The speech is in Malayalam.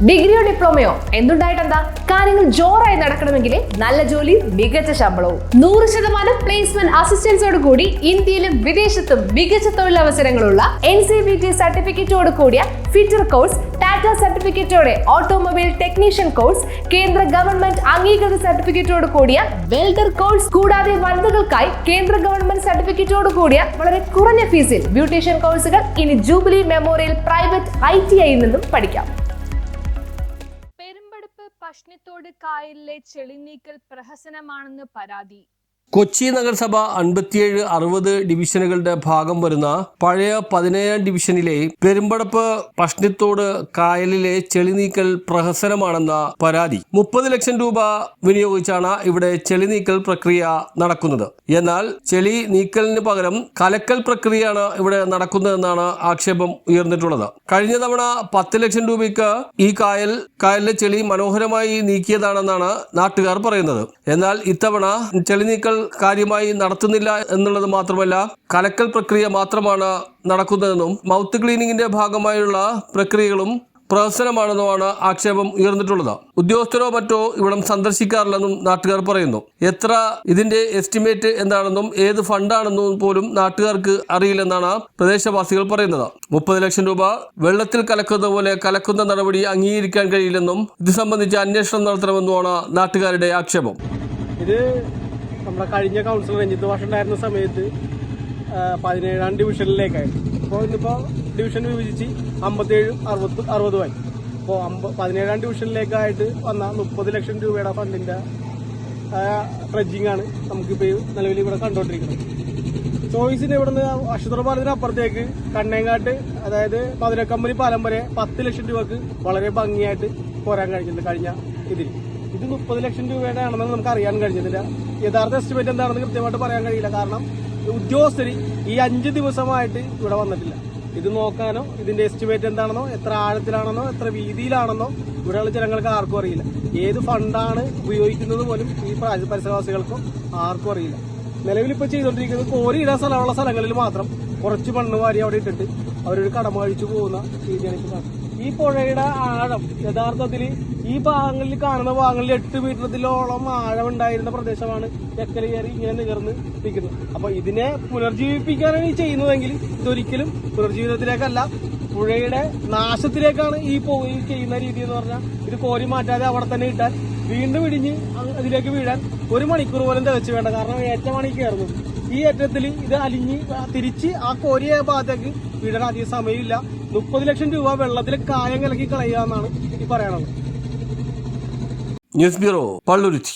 ഡിഗ്രിയോ ഡിപ്ലോമയോ എന്തുണ്ടായിട്ടെന്താ? കാര്യങ്ങൾ ജോറായി നടക്കണമെങ്കിൽ നല്ല ജോലി, മികച്ച ശമ്പളവും 100% പ്ലേസ്മെന്റ് അസിസ്റ്റൻസോട് കൂടി ഇന്ത്യയിലും വിദേശത്തും മികച്ച തൊഴിലവസരങ്ങളുള്ള NCVT സർട്ടിഫിക്കറ്റോട് കൂടിയ ഫിറ്റർ കോഴ്സ്, ടാറ്റ സർട്ടിഫിക്കറ്റോടെ ഓട്ടോമൊബൈൽ ടെക്നീഷ്യൻ കോഴ്സ്, കേന്ദ്ര ഗവൺമെന്റ് അംഗീകൃത സർട്ടിഫിക്കറ്റോട് കൂടിയ വെൽഡർ കോഴ്സ്, കൂടാതെ വനിതകൾക്കായി കേന്ദ്ര ഗവൺമെന്റ് സർട്ടിഫിക്കറ്റോട് കൂടിയ വളരെ കുറഞ്ഞ ഫീസിൽ ബ്യൂട്ടീഷ്യൻ കോഴ്സുകൾ ഇനി ജൂബിലി മെമ്മോറിയൽ പ്രൈവറ്റ് ITI നിന്നും പഠിക്കാം. പെരുമ്പടപ്പ് പഷ്ണിത്തോട് കായലിലെ ചെളിനീക്കൽ പ്രഹസനമാണെന്ന് പരാതി. കൊച്ചി നഗരസഭ 57-60 ഡിവിഷനുകളുടെ ഭാഗം വരുന്ന പഴയ 17 ഡിവിഷനിലെ പെരുമ്പടപ്പ് പഷ്ണിത്തോട് കായലിലെ ചെളിനീക്കൽ പ്രഹസനമാണെന്ന പരാതി. 30 ലക്ഷം രൂപ വിനിയോഗിച്ചാണ് ഇവിടെ ചെളിനീക്കൽ പ്രക്രിയ നടക്കുന്നത്. എന്നാൽ ചെളി നീക്കലിന് പകരം കലക്കൽ പ്രക്രിയയാണ് ഇവിടെ നടക്കുന്നതെന്നാണ് ആക്ഷേപം ഉയർന്നിട്ടുള്ളത്. കഴിഞ്ഞ തവണ 10 ലക്ഷം രൂപയ്ക്ക് ഈ കായലിലെ ചെളി മനോഹരമായി നീക്കിയതാണെന്നാണ് നാട്ടുകാർ പറയുന്നത്. എന്നാൽ ഇത്തവണ ചെളി നീക്കൽ കാര്യമായി നടത്തുന്നില്ല എന്നുള്ളത് മാത്രമല്ല, കലക്കൽ പ്രക്രിയ മാത്രമാണ് നടക്കുന്നതെന്നും മൗത്ത് ക്ലീനിങ്ങിന്റെ ഭാഗമായുള്ള പ്രക്രിയകളും പ്രഹസനമാണെന്നുമാണ് ആക്ഷേപം ഉയർന്നിട്ടുള്ളത്. ഉദ്യോഗസ്ഥരോ മറ്റോ ഇവിടം സന്ദർശിക്കാറില്ലെന്നും നാട്ടുകാർ പറയുന്നു. എത്ര ഇതിന്റെ എസ്റ്റിമേറ്റ് എന്താണെന്നും ഏത് ഫണ്ടാണെന്നും പോലും നാട്ടുകാർക്ക് അറിയില്ലെന്നാണ് പ്രദേശവാസികൾ പറയുന്നത്. 30 ലക്ഷം രൂപ വെള്ളത്തിൽ കലക്കുന്ന പോലെ കലക്കുന്ന നടപടി അംഗീകരിക്കാൻ കഴിയില്ലെന്നും ഇത് സംബന്ധിച്ച് അന്വേഷണം നടത്തണമെന്നുമാണ് നാട്ടുകാരുടെ ആക്ഷേപം. ഇത് നമ്മുടെ കഴിഞ്ഞ കൗൺസിലർ രഞ്ജിത്ത് ഭാഷ ഉണ്ടായിരുന്ന സമയത്ത് 17-ാം ഡിവിഷനിലേക്കായിരുന്നു. ഇപ്പോൾ ഇന്നിപ്പോൾ ഡിവിഷൻ വിഭജിച്ച് 57-60 ഇപ്പോൾ 17-ാം ഡിവിഷനിലേക്കായിട്ട് വന്ന 30 ലക്ഷം രൂപയുടെ ഫണ്ടിന്റെ ഡ്രഡ്ജിങ് ആണ് നമുക്കിപ്പോൾ നിലവിൽ ഇവിടെ കണ്ടുകൊണ്ടിരിക്കുന്നത്. ചോയ്സിന് ഇവിടുന്ന് അക്ഷുത്ര പാലത്തിന് അപ്പുറത്തേക്ക് കണ്ണേങ്ങാട്ട്, അതായത് മധുരക്കമ്പനി പാലം വരെ 10 ലക്ഷം രൂപക്ക് വളരെ ഭംഗിയായിട്ട് പോരാൻ കഴിഞ്ഞിട്ടുണ്ട് കഴിഞ്ഞ ഇതിൽ. ഇത് 30 ലക്ഷം രൂപയുടെ ആണെന്ന് നമുക്ക് അറിയാൻ കഴിഞ്ഞിട്ടില്ല. യഥാർത്ഥ എസ്റ്റിമേറ്റ് എന്താണെന്ന് കൃത്യമായിട്ട് പറയാൻ കഴിയില്ല. കാരണം ഉദ്യോഗസ്ഥർ ഈ 5 ദിവസമായിട്ട് ഇവിടെ വന്നിട്ടില്ല. ഇത് നോക്കാനോ ഇതിന്റെ എസ്റ്റിമേറ്റ് എന്താണെന്നോ എത്ര ആഴത്തിലാണെന്നോ എത്ര വീതിയിലാണെന്നോ ഇവിടെയുള്ള ജനങ്ങൾക്ക് ആർക്കും അറിയില്ല. ഏത് ഫണ്ടാണ് ഉപയോഗിക്കുന്നത് പോലും ഈ പരിസരവാസികൾക്കും ആർക്കും അറിയില്ല. നിലവിലിപ്പോൾ ചെയ്തുകൊണ്ടിരിക്കുന്നത് കോരിയിടാൻ സ്ഥലമുള്ള സ്ഥലങ്ങളിൽ മാത്രം കുറച്ച് മണ്ണ് വാരി അവിടെ ഇട്ടിട്ട് അവരൊരു കടമ കഴിച്ചു പോകുന്ന രീതിയാണ് ഇപ്പോൾ കാണുന്നത്. ഈ പുഴയുടെ ആഴം യഥാർത്ഥത്തിൽ ഈ ഭാഗങ്ങളിൽ കാണുന്ന ഭാഗങ്ങളിൽ 8 മീറ്ററിലോളം ആഴം ഉണ്ടായിരുന്ന പ്രദേശമാണ് എക്കൽ കയറി ഇങ്ങനെ നികർന്ന് നിൽക്കുന്നത്. അപ്പൊ ഇതിനെ പുനർജീവിപ്പിക്കാനാണ് ഈ ചെയ്യുന്നതെങ്കിൽ ഇതൊരിക്കലും പുനർജീവിതത്തിലേക്കല്ല, പുഴയുടെ നാശത്തിലേക്കാണ് ഈ ചെയ്യുന്ന രീതി എന്ന് പറഞ്ഞാൽ. ഇത് കോരി മാറ്റാതെ അവിടെ തന്നെ ഇട്ടാൽ വീണ്ടും ഇടിഞ്ഞ് അതിലേക്ക് വീഴാൻ 1 മണിക്കൂർ പോലും തികച്ചു വേണ്ട. കാരണം ഏറ്റമാണ് ഈ കയറുന്നത്. ഈ ഏറ്റത്തിൽ ഇത് അലിഞ്ഞ് തിരിച്ച് ആ കോരിയ ഭാഗത്തേക്ക് വീഴാൻ അധികം സമയമില്ല. 30 ലക്ഷം രൂപ വെള്ളത്തിൽ കായം കലക്കി കളയുക എന്നാണ് ഈ പറയാനുള്ളത്. News bureau, Palluruthy.